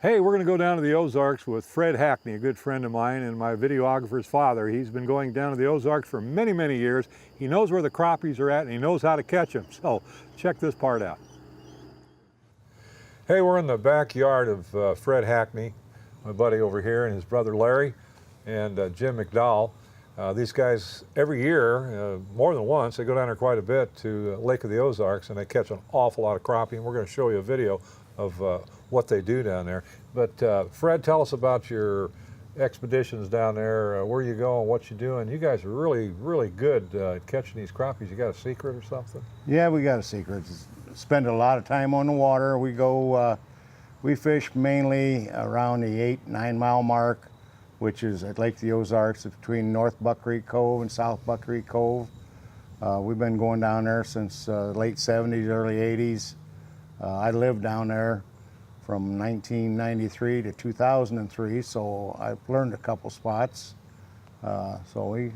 Hey, we're going to go down to the Ozarks with Fred Hackney, a good friend of mine and my videographer's father. He's been going down to the Ozarks for many, many years. He knows where the crappies are at and he knows how to catch them. So check this part out. Hey, we're in the backyard of Fred Hackney, my buddy over here, and his brother Larry and Jim McDowell. These guys, every year, more than once, they go down there quite a bit to Lake of the Ozarks and they catch an awful lot of crappie, and we're going to show you a video of what they do down there. But Fred, tell us about your expeditions down there, where you go and what you do. And you guys are really, really good at catching these crappies. You got a secret or something? Yeah, we got a secret. Spend a lot of time on the water. We go, we fish mainly around the 8-9 mile mark, which is at Lake of the Ozarks. It's between North Buck Creek Cove and South Buck Creek Cove. We've been going down there since late 70s, early 80s. I lived down there from 1993 to 2003, so I've learned a couple spots. The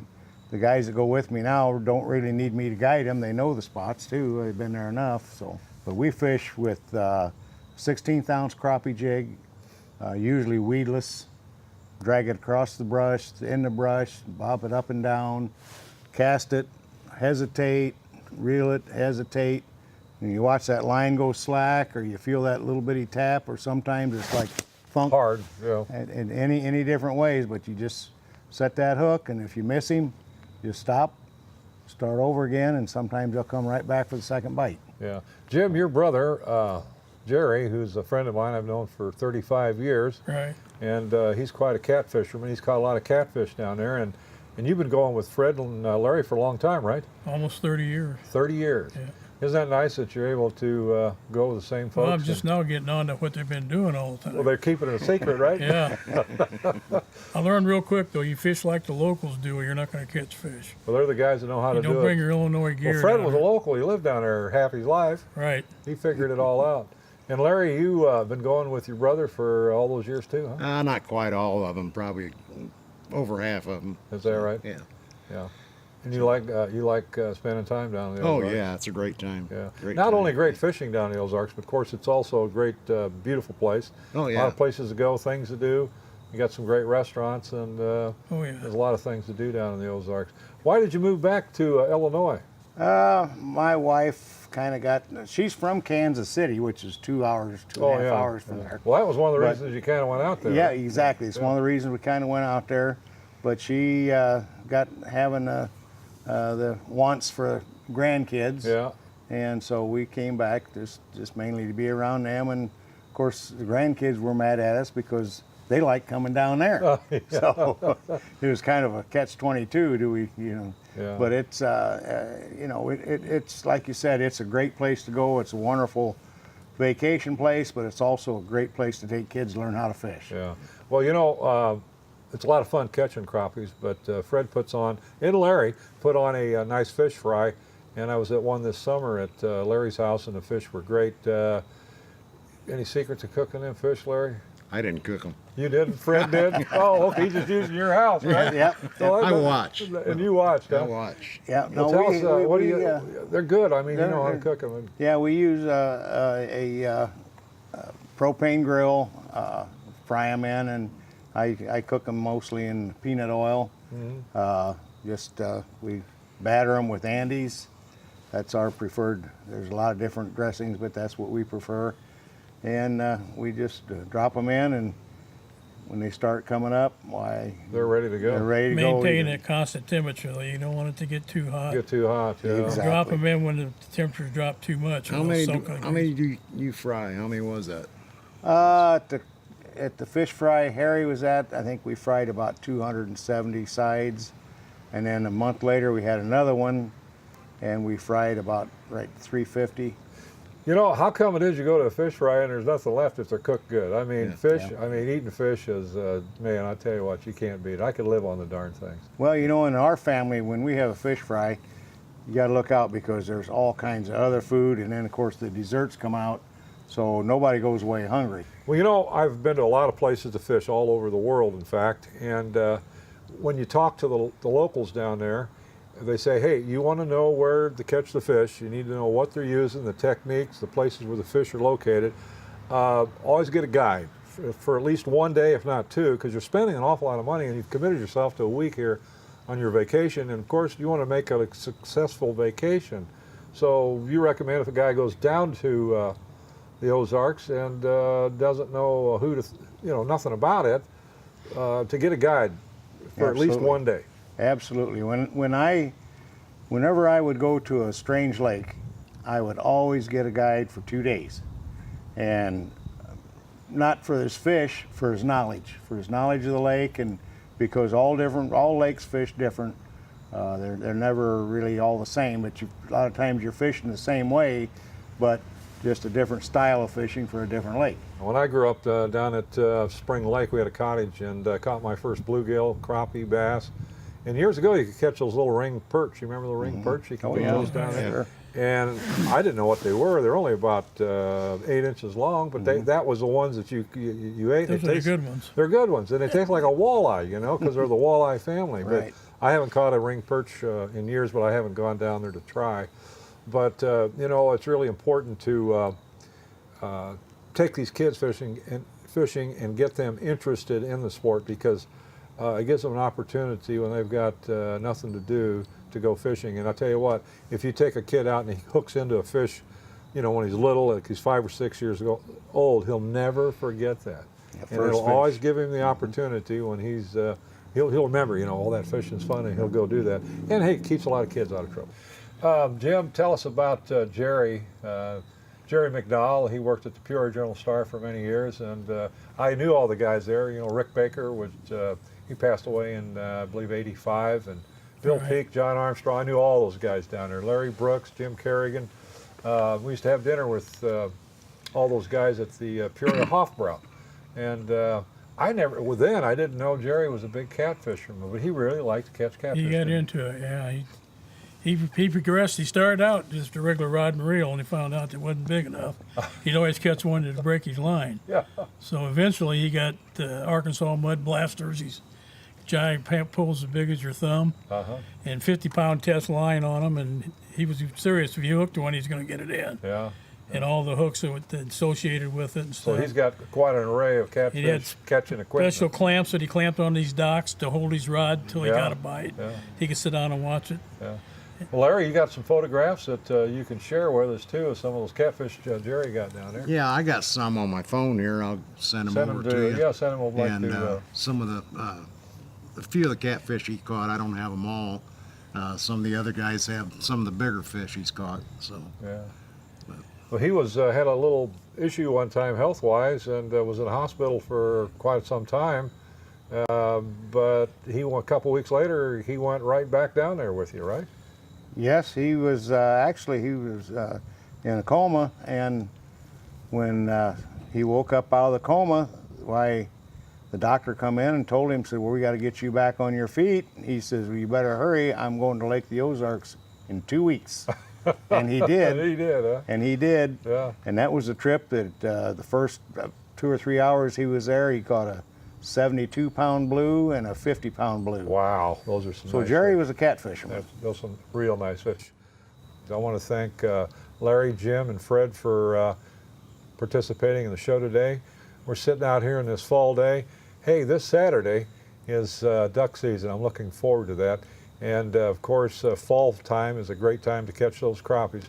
guys that go with me now don't really need me to guide them. They know the spots too. They've been there enough. But we fish with 16th ounce crappie jig, usually weedless. Drag it across the brush, in the brush, bob it up and down, cast it, hesitate, reel it, hesitate. And you watch that line go slack, or you feel that little bitty tap, or sometimes it's like thunk. Hard, yeah. In any different ways, but you just set that hook, and if you miss him, you stop, start over again, and sometimes they'll come right back for the second bite. Yeah. Jim, your brother, Jerry, who's a friend of mine I've known for 35 years. Right. And he's quite a cat fisherman. He's caught a lot of catfish down there. And you've been going with Fred and Larry for a long time, right? Almost 30 years. 30 years. Yeah. Isn't that nice that you're able to go with the same folks? Well, I'm just now getting on to what they've been doing all the time. Well, they're keeping it a secret, right? Yeah. I learned real quick, though, you fish like the locals do or you're not going to catch fish. Well, they're the guys that know how to do it. Don't bring your Illinois gear. Well, Fred down was a there. local. He lived down there half his life. Right. He figured it all out. And Larry, you been going with your brother for all those years too, huh? Not quite all of them, probably over half of them. Is that right? Yeah. Yeah. And you like spending time down in the Oh Ozarks? yeah, it's a great time. Yeah. Great Not time. only great fishing down in the Ozarks, but of course it's also a great, beautiful place. Oh A yeah. lot of places to go, things to do. You got some great restaurants, and Oh, yeah. there's a lot of things to do down in the Ozarks. Why did you move back to Illinois? My wife kind of got, she's from Kansas City, which is 2 hours, two and a half hours from there. Well, that was one of the But- reasons you kind of went out there. Yeah, right? exactly. It's one of the reasons we kind of went out there. But she got having the wants for grandkids. Yeah. And so we came back just mainly to be around them. And of course, the grandkids were mad at us because they like coming down there. Yeah. So it was kind of a catch-22. Do we, you know? Yeah. But it's, you know, it's like you said, it's a great place to go. It's a wonderful vacation place, but it's also a great place to take kids to learn how to fish. Yeah. Well, you know, it's a lot of fun catching crappies, but Fred puts on, and Larry put on a nice fish fry, and I was at one this summer at Larry's house, and the fish were great. Any secrets of cooking them fish, Larry? I didn't cook them. You did? Fred did? Oh, okay. He's just using your house, right? Yep. So I watched. And you watched, huh? I watch. Yeah. Well, tell us, what do you? They're good. I mean, you know how to they're- cook them. Yeah, we use a propane grill, fry them in, and I cook them mostly in peanut oil. We batter them with Andes. That's our preferred. There's a lot of different dressings, but that's what we prefer. And we just drop them in, and when they start coming up, why, They're ready to go. they're ready to go. Maintain a constant temperature, though. You don't want it to get too hot. Get too hot, yeah. Exactly. Drop them in when the temperatures drop too much. How and many? they'll soak like How many do you fry? How many was that? At the fish fry Harry was at, I think we fried about 270 sides. And then a month later we had another one, and we fried about 350. You know, how come it is you go to a fish fry and there's nothing left if they're cooked good? I mean, Yeah. fish, Yeah. I mean, eating fish is, man, I tell you what, you can't beat it. I could live on the darn things. Well, you know, in our family, when we have a fish fry, you got to look out because there's all kinds of other food, and then of course the desserts come out, so nobody goes away hungry. Well, you know, I've been to a lot of places to fish all over the world, in fact, and when you talk to the locals down there, they say, hey, you want to know where to catch the fish, you need to know what they're using, the techniques, the places where the fish are located. Always get a guide. for at least one day, if not two, because you're spending an awful lot of money and you've committed yourself to a week here on your vacation. And of course, you want to make a successful vacation. So you recommend if a guy goes down to the Ozarks and doesn't know nothing about it, to get a guide for at least one day. Absolutely. Whenever I would go to a strange lake, I would always get a guide for 2 days. And not for his fish, for his knowledge of the lake, and because all lakes fish different. They're never really all the same, but a lot of times you're fishing the same way, but just a different style of fishing for a different lake. When I grew up down at Spring Lake, we had a cottage and caught my first bluegill, crappie, bass. And years ago, you could catch those little ring perch. You remember the ring perch? You can put those down there. Sure. And I didn't know what they were. They're only about 8 inches long, but that was the ones that you ate. Those are the good ones. They're good ones, and they taste like a walleye, because they're the walleye family. Right. But I haven't caught a ring perch in years, but I haven't gone down there to try. But it's really important to take these kids fishing and get them interested in the sport, because it gives them an opportunity when they've got nothing to do to go fishing. And I'll tell you what, if you take a kid out and he hooks into a fish, when he's little, like he's 5 or 6 years old, he'll never forget that. And it'll always give him the opportunity when he's, he'll remember, all that fishing's fun, and he'll go do that. And hey, it keeps a lot of kids out of trouble. Jim, tell us about Jerry McDowell. He worked at the Peoria Journal-Star for many years, and I knew all the guys there. Rick Baker he passed away in I believe '85, and Bill Peake, John Armstrong. I knew all those guys down there. Larry Brooks, Jim Kerrigan. We used to have dinner with all those guys at the Peoria Hofbrau, and I didn't know Jerry was a big cat fisherman, but he really liked to catch catfish. He got into it, yeah. He progressed. He started out just a regular rod and reel, and he found out it wasn't big enough. He'd always catch one to break his line. Yeah. So eventually he got Arkansas mud blasters. These giant pulls as big as your thumb, and 50-pound test line on them, and he was serious. If you hooked one, he's going to get it in. Yeah. And all the hooks that associated with it and stuff. So he's got quite an array of catfish catching equipment. Special clamps that he clamped on these docks to hold his rod until he got a bite. Yeah. He could sit down and watch it. Yeah. Well, Larry, you got some photographs that you can share with us too of some of those catfish Jerry got down there. Yeah, I got some on my phone here. I'll send them over to you. Yeah, send them over. And some of a few of the catfish he caught, I don't have them all. Some of the other guys have some of the bigger fish he's caught. So. Yeah. Well, he had a little issue one time health-wise, and was in the hospital for quite some time. But a couple weeks later, he went right back down there with you, right? Yes, he was in a coma, and when he woke up out of the coma, the doctor come in and told him, said, "Well, we got to get you back on your feet." He says, "Well, you better hurry. I'm going to Lake the Ozarks in 2 weeks." And he did. And he did, huh? And he did. Yeah. And that was a trip that the first 2 or 3 hours he was there, he caught a 72-pound blue and a 50-pound blue. Wow, those are some. So nice Jerry fish. was a cat fisherman. Those are some real nice fish. I want to thank Larry, Jim, and Fred for participating in the show today. We're sitting out here in this fall day. Hey, this Saturday is duck season. I'm looking forward to that. And of course, fall time is a great time to catch those crappies.